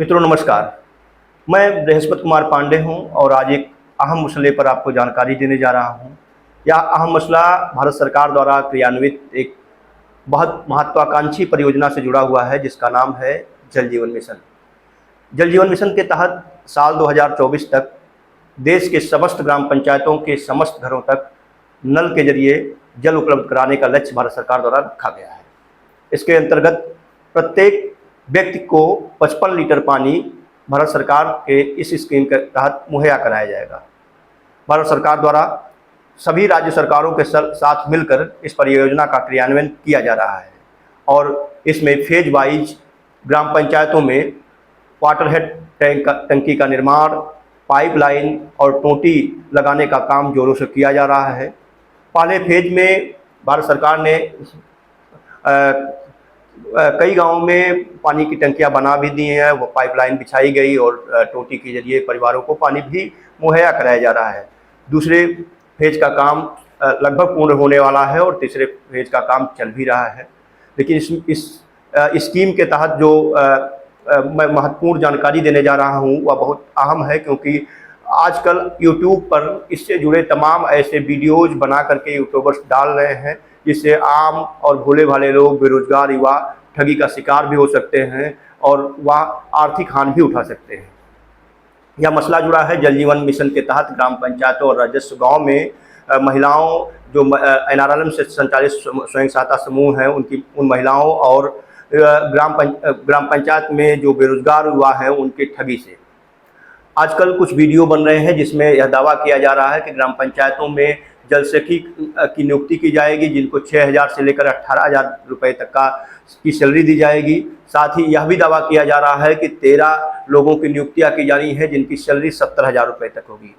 मित्रों नमस्कार। मैं बृहस्पति कुमार पांडे हूं और आज एक अहम मसले पर आपको जानकारी देने जा रहा हूं। यह अहम मसला भारत सरकार द्वारा क्रियान्वित एक बहुत महत्वाकांक्षी परियोजना से जुड़ा हुआ है, जिसका नाम है जल जीवन मिशन। जल जीवन मिशन के तहत साल 2024 तक देश के समस्त ग्राम पंचायतों के समस्त घरों तक नल के जरिए जल उपलब्ध कराने का लक्ष्य भारत सरकार द्वारा रखा गया है। इसके अंतर्गत प्रत्येक व्यक्ति को 55 लीटर पानी भारत सरकार के इस स्कीम के तहत मुहैया कराया जाएगा। भारत सरकार द्वारा सभी राज्य सरकारों के साथ मिलकर इस परियोजना का क्रियान्वयन किया जा रहा है और इसमें फेज वाइज ग्राम पंचायतों में वाटर हेड टंकी का निर्माण, पाइपलाइन और टोटी लगाने का काम जोरों से किया जा रहा है। पहले फेज में भारत सरकार ने कई गांवों में पानी की टंकियां बना भी दी हैं, वो पाइपलाइन बिछाई गई और टोटी के जरिए परिवारों को पानी भी मुहैया कराया जा रहा है। दूसरे फेज का काम लगभग पूर्ण होने वाला है और तीसरे फेज का काम चल भी रहा है। लेकिन इस स्कीम के तहत जो मैं महत्वपूर्ण जानकारी देने जा रहा हूं वह बहुत अहम है, क्योंकि आजकल यूट्यूब पर इससे जुड़े तमाम ऐसे वीडियोज बना करके यूट्यूबर्स डाल रहे हैं, जिससे आम और भोले भाले लोग, बेरोजगार युवा ठगी का शिकार भी हो सकते हैं और वह आर्थिक हानि भी उठा सकते हैं। यह मसला जुड़ा है जल जीवन मिशन के तहत ग्राम पंचायतों और राजस्व गांव में महिलाओं जो NRLM से संचालित स्वयं सहायता समूह हैं उन महिलाओं और ग्राम पंचायत में जो बेरोजगार युवा हैं उनके ठगी से। आजकल कुछ वीडियो बन रहे हैं जिसमें यह दावा किया जा रहा है कि ग्राम पंचायतों में जल सखी की नियुक्ति की जाएगी, जिनको 6,000 से लेकर 18,000 रुपये तक की सैलरी दी जाएगी। साथ ही यह भी दावा किया जा रहा है कि 13 लोगों की नियुक्तियां की जानी है जिनकी सैलरी 70,000 रुपये तक होगी।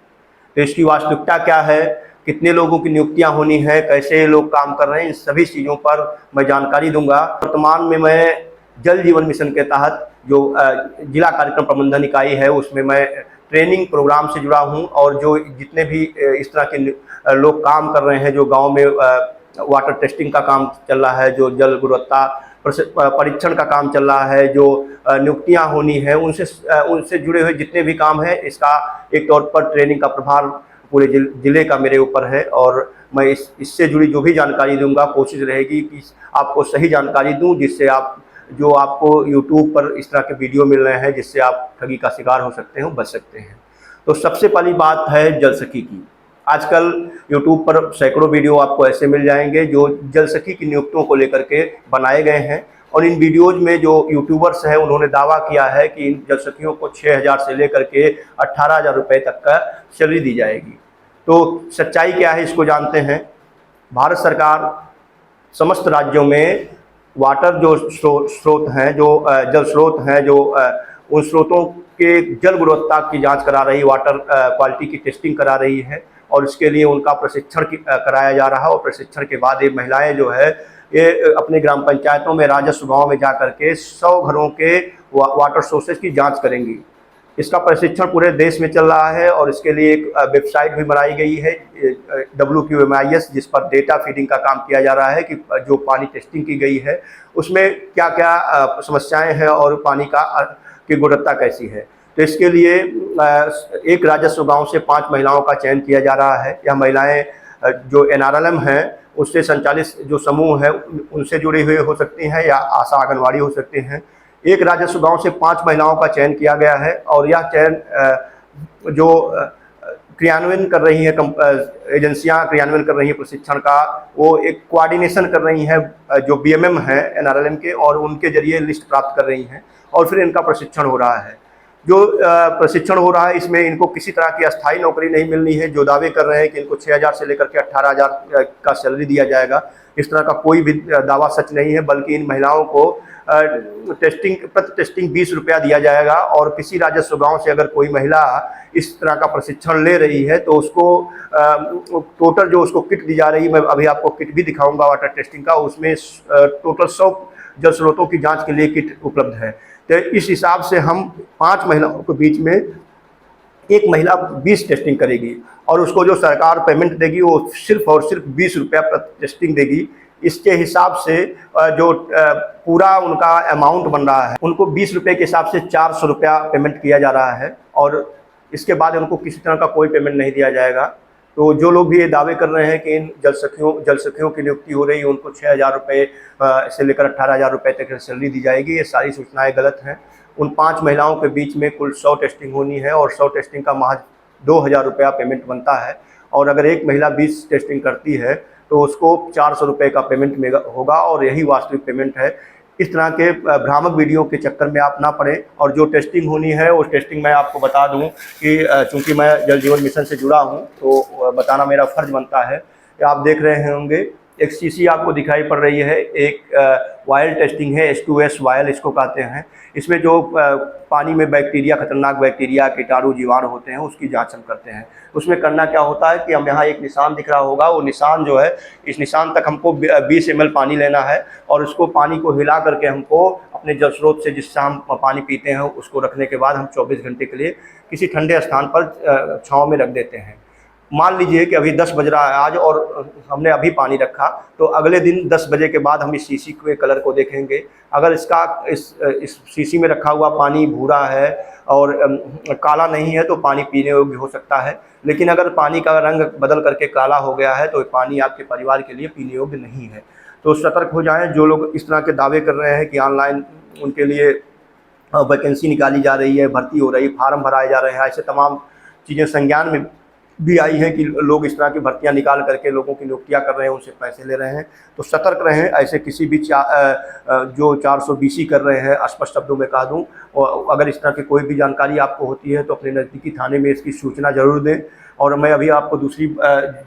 तो इसकी वास्तविकता क्या है, कितने लोगों की नियुक्तियां होनी है, कैसे लोग काम कर रहे हैं, इन सभी चीज़ों पर मैं जानकारी दूंगा। वर्तमान में मैं जल जीवन मिशन के तहत जो जिला कार्यक्रम प्रबंधन इकाई है उसमें मैं ट्रेनिंग प्रोग्राम से जुड़ा हूं और जो जितने भी इस तरह के लोग काम कर रहे हैं, जो गांव में वाटर टेस्टिंग का काम चल रहा है, जो जल गुणवत्ता परीक्षण का काम चल रहा है, जो नियुक्तियां होनी है, उनसे जुड़े हुए जितने भी काम हैं, इसका एक तौर पर ट्रेनिंग का प्रभार पूरे जिले का मेरे ऊपर है और मैं इससे जुड़ी जो भी जानकारी दूंगा कोशिश रहेगी कि आपको सही जानकारी दूं, जिससे जो आपको YouTube पर इस तरह के वीडियो मिल रहे हैं जिससे आप ठगी का शिकार हो सकते हैं, बच सकते हैं। तो सबसे पहली बात है जल सखी की। आजकल YouTube पर सैकड़ों वीडियो आपको ऐसे मिल जाएंगे जो जल सखी की नियुक्तियों को लेकर के बनाए गए हैं और इन वीडियोज में जो यूट्यूबर्स हैं उन्होंने दावा किया है कि इन जल सखियों को 6,000 से लेकर के 18,000 रुपये तक का सैलरी दी जाएगी। तो सच्चाई क्या है इसको जानते हैं। भारत सरकार समस्त राज्यों में वाटर जो स्रोत हैं, जो जल स्रोत हैं, जो उन स्रोतों के जल गुणवत्ता की जांच करा रही, वाटर क्वालिटी की टेस्टिंग करा रही है और इसके लिए उनका प्रशिक्षण कराया जा रहा है और प्रशिक्षण के बाद ये महिलाएं जो है ये अपने ग्राम पंचायतों में राजस्व गाँव में जा करके 100 घरों के वाटर सोर्सेज की जाँच करेंगी। इसका प्रशिक्षण पूरे देश में चल रहा है और इसके लिए एक वेबसाइट भी बनाई गई है WQMIS, जिस पर डेटा फीडिंग का काम किया जा रहा है कि जो पानी टेस्टिंग की गई है उसमें क्या क्या समस्याएं हैं और पानी की गुणवत्ता कैसी है। तो इसके लिए एक राजस्व गांव से 5 महिलाओं का चयन किया जा रहा है। यह महिलाएं जो NRLM हैं उससे संचालित जो समूह है उनसे जुड़ी हुई हो सकती हैं या आशा आंगनवाड़ी हो सकती हैं। एक राजस्व गांव से 5 महिलाओं का चयन किया गया है और यह चयन जो क्रियान्वयन कर रही हैं एजेंसियां क्रियान्वयन कर रही हैं प्रशिक्षण का, वो एक कोऑर्डिनेशन कर रही हैं जो BMM है NRLM के, और उनके जरिए लिस्ट प्राप्त कर रही हैं और फिर इनका प्रशिक्षण हो रहा है। जो प्रशिक्षण हो रहा है इसमें इनको किसी तरह की अस्थायी नौकरी नहीं मिलनी है। जो दावे कर रहे हैं कि इनको 6,000 से लेकर के 18,000 का सैलरी दिया जाएगा, इस तरह का कोई भी दावा सच नहीं है, बल्कि इन महिलाओं को प्रति टेस्टिंग 20 रुपया दिया जाएगा और किसी राजस्व गांव से अगर कोई महिला इस तरह का प्रशिक्षण ले रही है तो उसको टोटल जो उसको किट दी जा रही है, मैं अभी आपको किट भी दिखाऊंगा वाटर टेस्टिंग का, उसमें टोटल 100 जल स्रोतों की जांच के लिए किट उपलब्ध है। तो इस हिसाब से हम 5 महिलाओं के बीच में एक महिला 20 टेस्टिंग करेगी और उसको जो सरकार पेमेंट देगी वो सिर्फ और सिर्फ 20 रुपया प्रति टेस्टिंग देगी। इसके हिसाब से जो पूरा उनका अमाउंट बन रहा है, उनको 20 रुपये के हिसाब से 400 रुपया पेमेंट किया जा रहा है और इसके बाद उनको किसी तरह का कोई पेमेंट नहीं दिया जाएगा। तो जो लोग भी ये दावे कर रहे हैं कि इन जल सखियों की नियुक्ति हो रही है, उनको 6,000 रुपये से लेकर 18,000 रुपये तक सैलरी दी जाएगी, ये सारी सूचनाएं गलत हैं। उन 5 महिलाओं के बीच में कुल 100 टेस्टिंग होनी है और 100 टेस्टिंग का महज 2,000 रुपया पेमेंट बनता है। और अगर एक महिला 20 टेस्टिंग करती है तो उसको 400 रुपये का पेमेंट होगा और यही वास्तविक पेमेंट है। इस तरह के भ्रामक वीडियो के चक्कर में आप ना पड़े। और जो टेस्टिंग होनी है उस टेस्टिंग मैं आपको बता दूं कि चूँकि मैं जल जीवन मिशन से जुड़ा हूं तो बताना मेरा फ़र्ज़ बनता है। आप देख रहे होंगे एक शीशी आपको दिखाई पड़ रही है, एक वायल टेस्टिंग है, H2S वायल इसको कहते हैं। इसमें जो पानी में बैक्टीरिया, खतरनाक बैक्टीरिया, कीटाणु, जीवाणु होते हैं उसकी जांच हम करते हैं। उसमें करना क्या होता है कि हम यहाँ एक निशान दिख रहा होगा, वो निशान जो है, इस निशान तक हमको 20 ml पानी लेना है और उसको पानी को हिला करके हमको अपने जल स्रोत से जिससे हम पानी पीते हैं उसको रखने के बाद हम 24 घंटे के लिए किसी ठंडे स्थान पर छाँव में रख देते हैं। मान लीजिए कि अभी 10 बज रहा है आज और हमने अभी पानी रखा, तो अगले दिन 10 बजे के बाद हम इस शीशी के कलर को देखेंगे। अगर इस शीशी में रखा हुआ पानी भूरा है और काला नहीं है तो पानी पीने योग्य हो सकता है, लेकिन अगर पानी का रंग बदल करके काला हो गया है तो पानी आपके परिवार के लिए पीने योग्य नहीं है। तो सतर्क हो जाएं। जो लोग इस तरह के दावे कर रहे हैं कि ऑनलाइन उनके लिए वैकेंसी निकाली जा रही है, भर्ती हो रही, फार्म भराए जा रहे हैं, ऐसे तमाम चीज़ें संज्ञान में भी आई है कि लोग इस तरह की भर्तियां निकाल करके लोगों की नियुक्तियां कर रहे हैं, उनसे पैसे ले रहे हैं। तो सतर्क रहें। ऐसे किसी भी जो 420 कर रहे हैं, स्पष्ट शब्दों में कह दूं, और अगर इस तरह की कोई भी जानकारी आपको होती है तो अपने नज़दीकी थाने में इसकी सूचना ज़रूर दें। और मैं अभी आपको दूसरी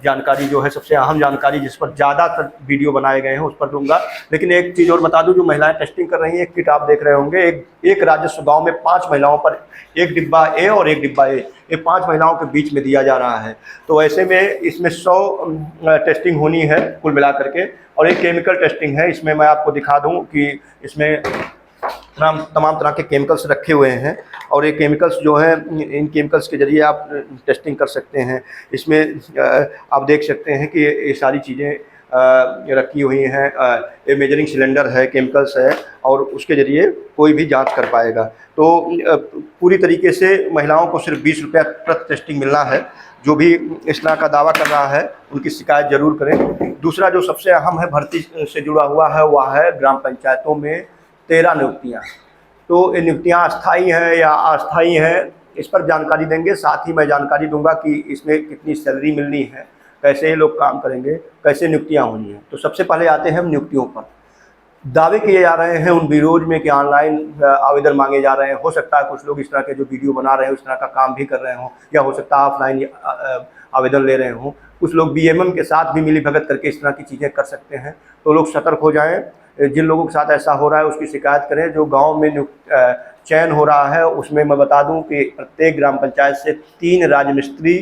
जानकारी जो है, सबसे अहम जानकारी जिस पर ज़्यादातर वीडियो बनाए गए हैं उस पर दूंगा। लेकिन एक चीज़ और बता दूं, जो महिलाएं टेस्टिंग कर रही हैं, एक किट आप देख रहे होंगे, एक राजस्व गाँव में 5 महिलाओं पर एक डिब्बा ए और एक डिब्बा ए, ये 5 महिलाओं के बीच में दिया जा रहा है। तो ऐसे में इसमें 100 टेस्टिंग होनी है कुल मिलाकर के, और एक केमिकल टेस्टिंग है। इसमें मैं आपको दिखा दूं कि इसमें तमाम तरह के केमिकल्स रखे हुए हैं और ये केमिकल्स जो हैं, इन केमिकल्स के ज़रिए आप टेस्टिंग कर सकते हैं। इसमें आप देख सकते हैं कि ये सारी चीज़ें रखी हुई हैं। ये मेजरिंग सिलेंडर है, केमिकल्स है और उसके ज़रिए कोई भी जांच कर पाएगा। तो पूरी तरीके से महिलाओं को सिर्फ 20 रुपया प्रति टेस्टिंग मिलना है। जो भी इस तरह का दावा कर रहा है उनकी शिकायत ज़रूर करें। दूसरा जो सबसे अहम है, भर्ती से जुड़ा हुआ है, वह है ग्राम पंचायतों में 13 नियुक्तियाँ। तो ये नियुक्तियाँ अस्थायी हैं या अस्थायी हैं, इस पर जानकारी देंगे। साथ ही मैं जानकारी दूंगा कि इसमें कितनी सैलरी मिलनी है, कैसे ये लोग काम करेंगे, कैसे नियुक्तियाँ होनी हैं। तो सबसे पहले आते हैं हम नियुक्तियों पर। दावे किए जा रहे हैं उन विरोध में कि ऑनलाइन आवेदन मांगे जा रहे हैं। हो सकता है कुछ लोग इस तरह के जो वीडियो बना रहे हैं उस तरह का काम भी कर रहे हों, या हो सकता है ऑफलाइन आवेदन ले रहे हों। कुछ लोग बीएमएम के साथ भी मिली भगत करके इस तरह की चीज़ें कर सकते हैं। तो लोग सतर्क हो जाएं। जिन लोगों के साथ ऐसा हो रहा है उसकी शिकायत करें। जो गांव में चयन हो रहा है उसमें मैं बता दूं कि प्रत्येक ग्राम पंचायत से 3 राजमिस्त्री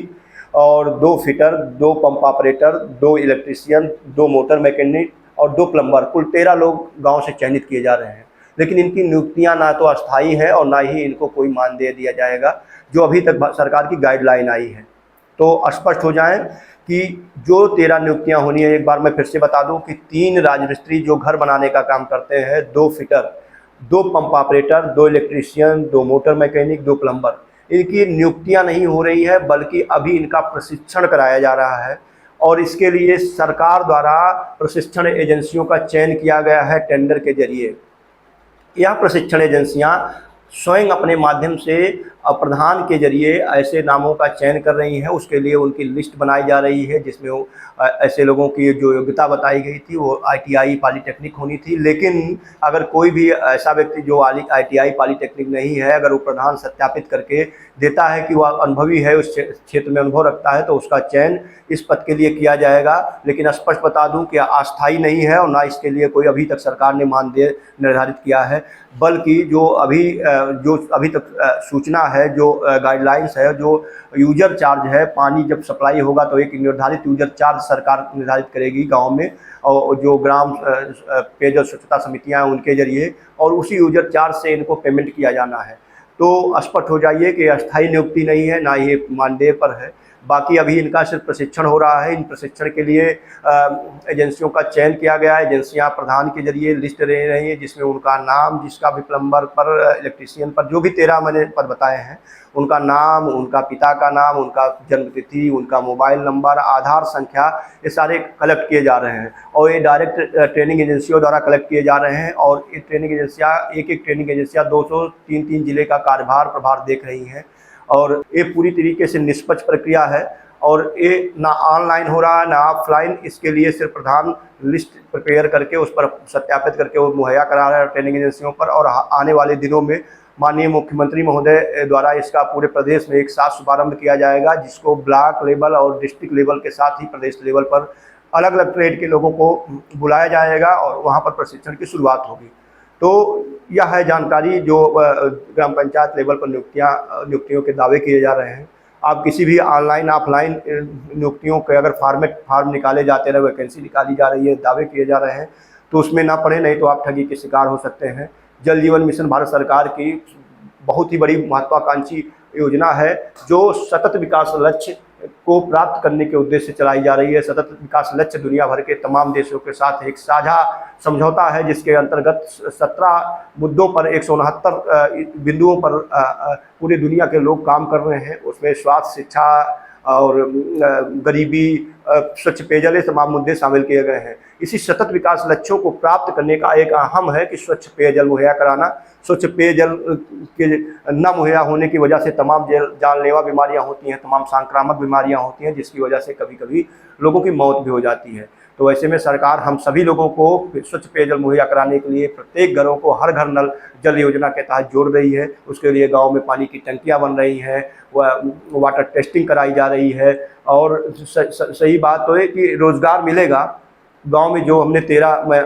और 2 fitter, 2 pump operator, 2 electrician, 2 motor mechanic और 2 प्लम्बर, कुल 13 लोग गांव से चयनित किए जा रहे हैं। लेकिन इनकी नियुक्तियां ना तो अस्थायी है और ना ही इनको कोई मानदेय दिया जाएगा, जो अभी तक सरकार की गाइडलाइन आई है। तो स्पष्ट हो जाएं कि जो 13 नियुक्तियां होनी है, एक बार मैं फिर से बता दूं कि 3 राजमिस्त्री जो घर बनाने का काम करते हैं, 2 fitter, 2 pump operator, 2 electrician, 2 motor mechanic, 2 plumber, इनकी नियुक्तियां नहीं हो रही है, बल्कि अभी इनका प्रशिक्षण कराया जा रहा है। और इसके लिए सरकार द्वारा प्रशिक्षण एजेंसियों का चयन किया गया है टेंडर के जरिए। यह प्रशिक्षण एजेंसियां स्वयं अपने माध्यम से प्रधान के जरिए ऐसे नामों का चयन कर रही हैं। उसके लिए उनकी लिस्ट बनाई जा रही है जिसमें वो ऐसे लोगों की जो योग्यता बताई गई थी वो ITI पॉलीटेक्निक होनी थी। लेकिन अगर कोई भी ऐसा व्यक्ति जो ITI पॉलीटेक्निक नहीं है, अगर वो प्रधान सत्यापित करके देता है कि वह अनुभवी है, उस क्षेत्र में अनुभव रखता है, तो उसका चयन इस पद के लिए किया जाएगा। लेकिन स्पष्ट बता दूं कि अस्थायी नहीं है और ना इसके लिए कोई अभी तक सरकार ने मानदेय निर्धारित किया है, बल्कि जो अभी तक सूचना है, जो गाइडलाइंस है, जो यूजर चार्ज है, पानी जब सप्लाई होगा तो एक निर्धारित यूजर चार्ज सरकार निर्धारित करेगी गांव में, और जो ग्राम पेयजल स्वच्छता समितियां हैं उनके जरिए, और उसी यूजर चार्ज से इनको पेमेंट किया जाना है। तो स्पष्ट हो जाइए कि अस्थायी नियुक्ति नहीं है, ना ही मानदेय पर है। बाकी अभी इनका सिर्फ प्रशिक्षण हो रहा है। इन प्रशिक्षण के लिए एजेंसियों का चयन किया गया है। एजेंसियां प्रधान के जरिए लिस्ट दे रही हैं, जिसमें उनका नाम, जिसका भी प्लम्बर पर, इलेक्ट्रीशियन पर, जो भी 13 मैंने पद बताए हैं, उनका नाम, उनका पिता का नाम, उनका जन्म तिथि, उनका मोबाइल नंबर, आधार संख्या, ये सारे कलेक्ट किए जा रहे हैं और ये डायरेक्ट ट्रेनिंग एजेंसियों द्वारा कलेक्ट किए जा रहे हैं। और ये ट्रेनिंग एजेंसियाँ, एक ट्रेनिंग एजेंसियाँ 203 जिले का कार्यभार प्रभार देख रही हैं और ये पूरी तरीके से निष्पक्ष प्रक्रिया है और ये ना ऑनलाइन हो रहा है ना ऑफलाइन। इसके लिए सिर्फ प्रधान लिस्ट प्रिपेयर करके उस पर सत्यापित करके वो मुहैया करा रहा है ट्रेनिंग एजेंसियों पर। और आने वाले दिनों में माननीय मुख्यमंत्री महोदय द्वारा इसका पूरे प्रदेश में एक साथ शुभारंभ किया जाएगा, जिसको ब्लॉक लेवल और डिस्ट्रिक्ट लेवल के साथ ही प्रदेश लेवल पर अलग अलग ट्रेड के लोगों को बुलाया जाएगा और वहाँ पर प्रशिक्षण की शुरुआत होगी। तो यह है जानकारी जो ग्राम पंचायत लेवल पर नियुक्तियों के दावे किए जा रहे हैं। आप किसी भी ऑनलाइन ऑफलाइन नियुक्तियों के अगर फार्म निकाले जाते रहे, वैकेंसी निकाली जा रही है, दावे किए जा रहे हैं, तो उसमें ना पड़े, नहीं तो आप ठगी के शिकार हो सकते हैं। जल जीवन मिशन भारत सरकार की बहुत ही बड़ी महत्वाकांक्षी योजना है, जो सतत विकास लक्ष्य को प्राप्त करने के उद्देश्य से चलाई जा रही है। सतत विकास लक्ष्य दुनिया भर के तमाम देशों के साथ एक साझा समझौता है, जिसके अंतर्गत 17 मुद्दों पर 169 बिंदुओं पर पूरी दुनिया के लोग काम कर रहे हैं। उसमें स्वास्थ्य, शिक्षा और गरीबी, स्वच्छ पेयजल, ये तमाम मुद्दे शामिल किए गए हैं। इसी सतत विकास लक्ष्यों को प्राप्त करने का एक अहम है कि स्वच्छ पेयजल मुहैया कराना। स्वच्छ पेयजल के न मुहैया होने की वजह से तमाम जानलेवा बीमारियां होती हैं, तमाम संक्रामक बीमारियां होती हैं, जिसकी वजह से कभी कभी लोगों की मौत भी हो जाती है। तो ऐसे में सरकार हम सभी लोगों को स्वच्छ पेयजल मुहैया कराने के लिए प्रत्येक घरों को हर घर नल जल योजना के तहत जोड़ रही है। उसके लिए गांव में पानी की टंकियां बन रही हैं, वाटर टेस्टिंग कराई जा रही है। और सही बात तो है कि रोज़गार मिलेगा गांव में। जो हमने 13 मैं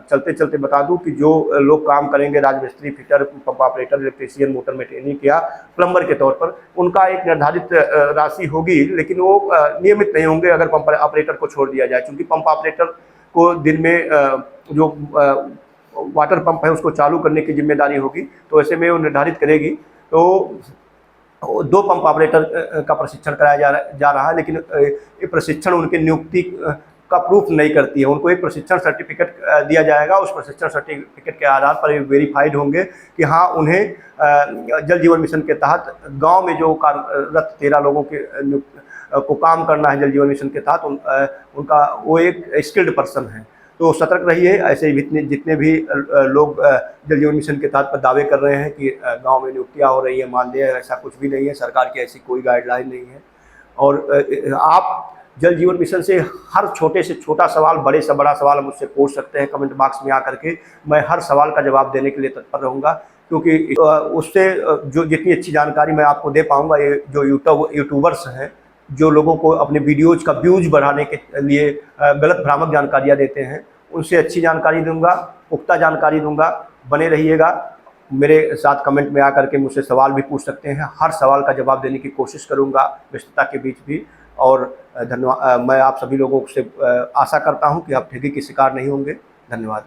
चलते चलते बता दूं कि जो लोग काम करेंगे, राजमिस्त्री, fitter, pump operator, electrician, motor mechanic या प्लम्बर के तौर पर, उनका एक निर्धारित राशि होगी, लेकिन वो नियमित नहीं होंगे अगर पंप ऑपरेटर को छोड़ दिया जाए। क्योंकि पंप ऑपरेटर को दिन में जो वाटर पंप है उसको चालू करने की जिम्मेदारी होगी, तो ऐसे में वो निर्धारित करेगी। तो 2 पंप ऑपरेटर का प्रशिक्षण कराया जा रहा है, लेकिन ये प्रशिक्षण उनके नियुक्ति का प्रूफ नहीं करती है। उनको एक प्रशिक्षण सर्टिफिकेट दिया जाएगा। उस प्रशिक्षण सर्टिफिकेट के आधार पर वेरीफाइड होंगे कि हाँ, उन्हें जल जीवन मिशन के तहत गांव में जो कार्यरत 13 लोगों के को काम करना है जल जीवन मिशन के तहत, उनका वो एक स्किल्ड पर्सन है। तो सतर्क रहिए। ऐसे ही जितने भी लोग जल जीवन मिशन के तहत पर दावे कर रहे हैं कि गांव में नियुक्तियां हो रही है, मानदेय, ऐसा कुछ भी नहीं है। सरकार की ऐसी कोई गाइडलाइन नहीं है। और आप जल जीवन मिशन से हर छोटे से छोटा सवाल, बड़े से बड़ा सवाल मुझसे पूछ सकते हैं कमेंट बॉक्स में आकर के। मैं हर सवाल का जवाब देने के लिए तत्पर रहूँगा, क्योंकि उससे जो जितनी अच्छी जानकारी मैं आपको दे पाऊँगा, ये जो यूट्यूबर्स हैं, जो लोगों को अपने वीडियोज़ का व्यूज़ बढ़ाने के लिए गलत भ्रामक जानकारियाँ देते हैं, उनसे अच्छी जानकारी दूंगा, पुख्ता जानकारी दूंगा। बने रहिएगा। मेरे साथ कमेंट में आकर के मुझसे सवाल भी पूछ सकते हैं। हर सवाल का जवाब देने की कोशिश करूंगा, व्यस्तता के बीच भी। और धन्यवाद। मैं आप सभी लोगों से आशा करता हूं कि आप ठगी के शिकार नहीं होंगे। धन्यवाद।